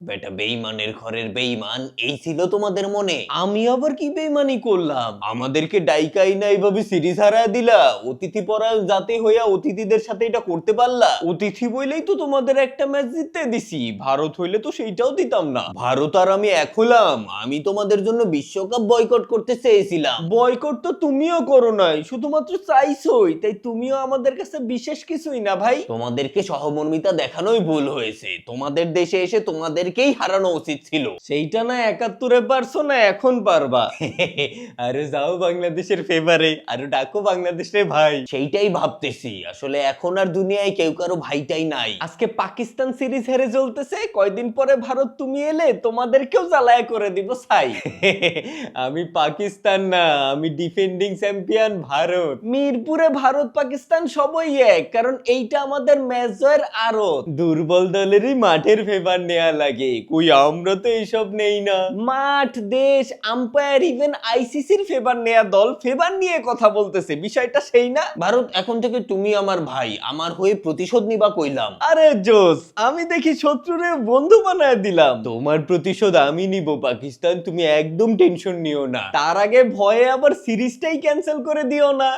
বেটা বেঈমানের ঘরের বেঈমান এই ছিল তোমাদের মনে? আমি আবার কি বেঈমানি করলাম? আমাদেরকে ডাইকাই না এইভাবে সিরিজ হারায় দিলা, অতিথি পরায়ণ জাতি হইয়া অতিথিদের সাথে এটা করতে পারলা? অতিথি বইলেই তো তোমাদের একটা ম্যাচ জিততে দিছি, ভারত হইলে তো সেইটাও দিতাম না। ভারত আর আমি এক হলাম? আমি তোমাদের জন্য বিশ্বকাপ বয়কট করতে চেয়েছিলাম। বয়কট তো তুমিও করো নাই, শুধুমাত্র চাইছোই, তাই তুমিও আমাদের কাছে বিশেষ কিছুই না ভাই। তোমাদেরকে সহমর্মিতা দেখানোই ভুল হয়েছে, তোমাদের দেশে এসে তোমাদেরকেই হারানো উচিত ছিল। সেইটা না ৭১-এ পারছো না এখন পারবা। আরে যাও বাংলাদেশের ফেভারে, আরো ডাকো বাংলাদেশে ভাই। সেইটাই ভাবতেছি, আসলে এখন আর দুনিয়ায় কেউ কারো ভাইটাই নাই। আজকে পাকিস্তান সিরিজ হেরে চলতেছে, কয়দিন পরে ভারত তুমি এলে তোমাদেরকেও জ্বালায় করে দিব ছাই। আমি পাকিস্তান না, আমি ডিফেন্ডিং চ্যাম্পিয়ন ভারত। মিরপুরে ভারত পাকিস্তান সবই এক, কারণ এইটা আমাদের ম্যাচ জয়ের আরত। দুর্বল দলেরই মাঠের ফেভার নেওয়া লাগে, কই আমরা তো এইসব নেই না। মাঠ, দেশ, আম্পায়ার, ইভেন আইসিসির ফেভার নেয়া দল ফেভার নিয়ে কথা বলতেছে, বিষয়টা সেই না? ভারত এখন থেকে তুমি আমার ভাই, আমার হয়ে প্রতিশোধ নিবা কইলাম। আরে জোস, আমি দেখি শত্রুরে বন্ধু বানায় দিলাম। তোমার প্রতিশোধ আমি নিব পাকিস্তান, তুমি একদম টেনশন নিও না। তার আগে ভয়ে আবার সিরিজটাই ক্যান্সেল করে দিও না।